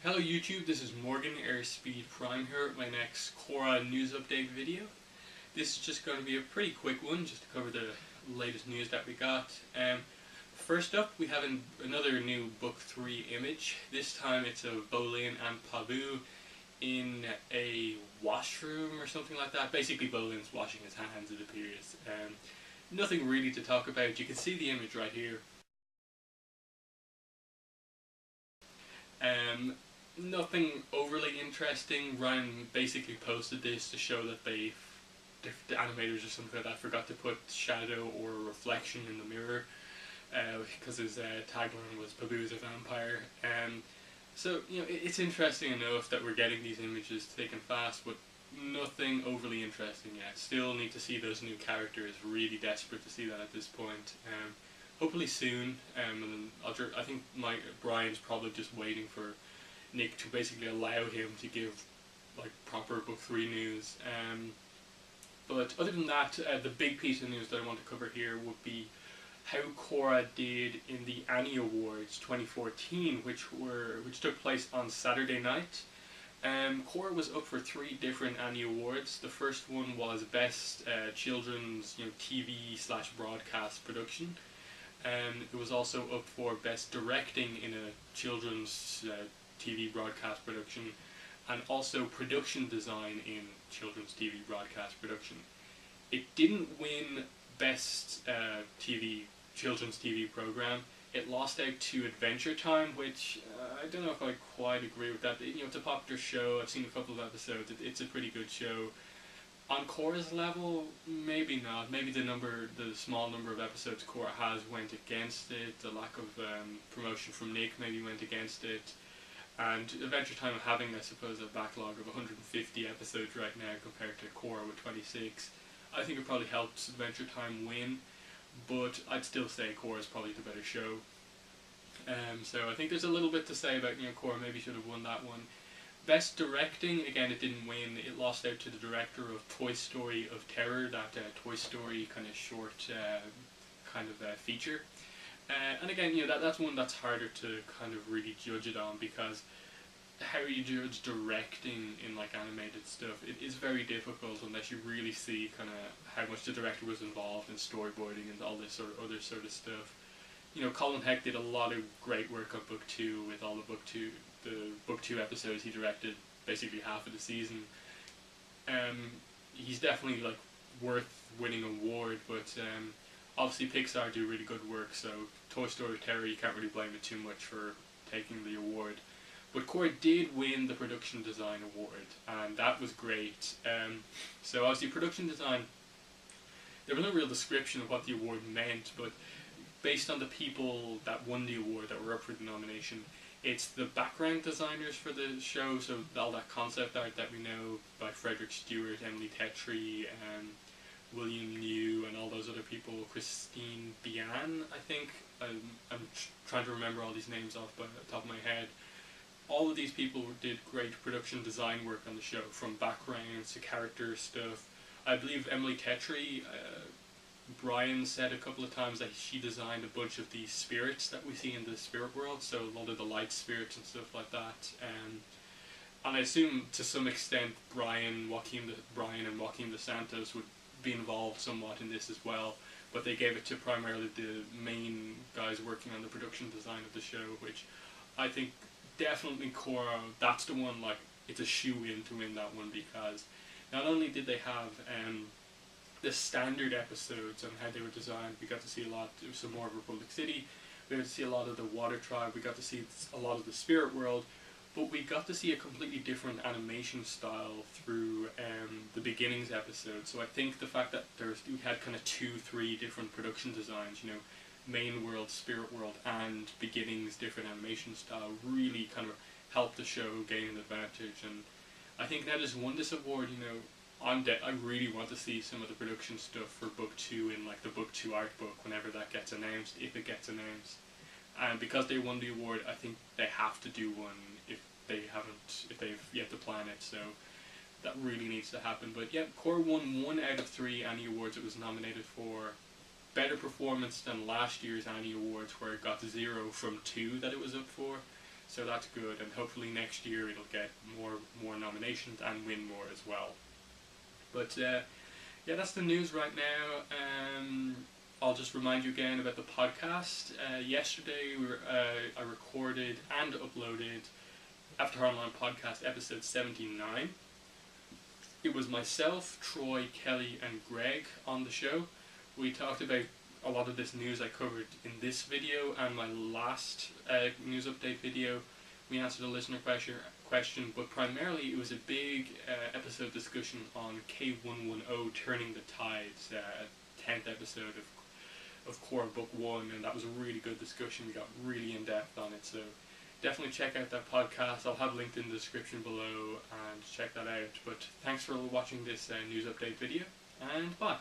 Hello YouTube, this is Morgan Airspeed Prime here with my next Korra news update video. This is just going to be a pretty quick one, just to cover the latest news that we got. First up, we have another new Book 3 image. This time it's of Bolin and Pabu in a washroom or something like that. Basically Bolin's washing his hands, it appears. Nothing really to talk about. You can see the image right here. Nothing overly interesting. Ryan basically posted this to show that the animators or something like that forgot to put shadow or reflection in the mirror because his tagline was "Pabu's a vampire." So it's interesting enough that we're getting these images thick and fast, but nothing overly interesting yet. Still need to see those new characters. Really desperate to see that at this point. Hopefully soon. And I think Brian's probably just waiting for Nick to basically allow him to give like proper Book 3 news. But other than that, the big piece of news that I want to cover here would be how Korra did in the Annie Awards 2014, which took place on Saturday night. Korra was up for 3 different Annie Awards. The first one was Best Children's TV/Broadcast Production. It was also up for Best Directing in a Children's TV broadcast production, and also Production Design in Children's TV broadcast production. It didn't win Best Children's TV Program. It lost out to Adventure Time, which I don't know if I quite agree with that. It's a popular show. I've seen a couple of episodes. It's a pretty good show. On Korra's level, maybe not. Maybe the small number of episodes Korra has went against it. The lack of promotion from Nick maybe went against it. And Adventure Time having, I suppose, a backlog of 150 episodes right now compared to Korra with 26. I think it probably helps Adventure Time win, but I'd still say Korra's probably the better show. So I think there's a little bit to say about Korra maybe should have won that one. Best Directing, again, it didn't win. It lost out to the director of Toy Story of Terror, that Toy Story kind of short feature. And again, that's one that's harder to kind of really judge it on, because how you judge directing in like animated stuff, it is very difficult unless you really see kind of how much the director was involved in storyboarding and all this sort of other sort of stuff. Colin Heck did a lot of great work on Book 2 with all the Book 2 episodes. He directed basically half of the season. He's definitely like worth winning an award, but obviously Pixar do really good work, so Toy Story Terror, you can't really blame it too much for taking the award. But Korra did win the Production Design Award, and that was great. So obviously Production Design, there was no real description of what the award meant, but based on the people that won the award that were up for the nomination, it's the background designers for the show, so all that concept art that we know by Frederick Stewart, Emily Tetry, William New, and all those other people, Christine Bian, I think. I'm trying to remember all these names off by the top of my head. All of these people did great production design work on the show, from backgrounds to character stuff. I believe Emily Tetry, Brian said a couple of times that she designed a bunch of these spirits that we see in the spirit world, so a lot of the light spirits and stuff like that. And I assume to some extent Brian and Joaquim dos Santos would be involved somewhat in this as well, but they gave it to primarily the main guys working on the production design of the show, which I think definitely Korra, that's the one, like, it's a shoe-in to win that one, because not only did they have the standard episodes and how they were designed, we got to see some more of Republic City, we got to see a lot of the Water Tribe, we got to see a lot of the Spirit World, but we got to see a completely different animation style through the Beginnings episode. So I think the fact that we had kind of 2-3 different production designs, Main World, Spirit World, and Beginnings different animation style, really kind of helped the show gain an advantage. And I think that has won this award. I really want to see some of the production stuff for Book 2 in like the Book 2 art book whenever that gets announced, if it gets announced. And because they won the award, I think they have to do one if they've yet to plan it. So that really needs to happen. But yeah, Korra won 1 out of 3 Annie Awards it was nominated for. Better performance than last year's Annie Awards, where it got 0 from 2 that it was up for. so that's good, and hopefully next year it'll get more nominations and win more as well. But yeah, that's the news right now. I'll just remind you again about the podcast. Yesterday I recorded and uploaded After Online Podcast episode 79. It was myself, Troy, Kelly and Greg on the show. We talked about a lot of this news I covered in this video and my last news update video. We answered a listener question, but primarily it was a big episode discussion on K110 Turning the Tides, 10th episode of Korra Book 1, and that was a really good discussion. We got really in depth on it, so definitely check out that podcast. I'll have linked in the description below, and check that out. But thanks for watching this news update video, and bye.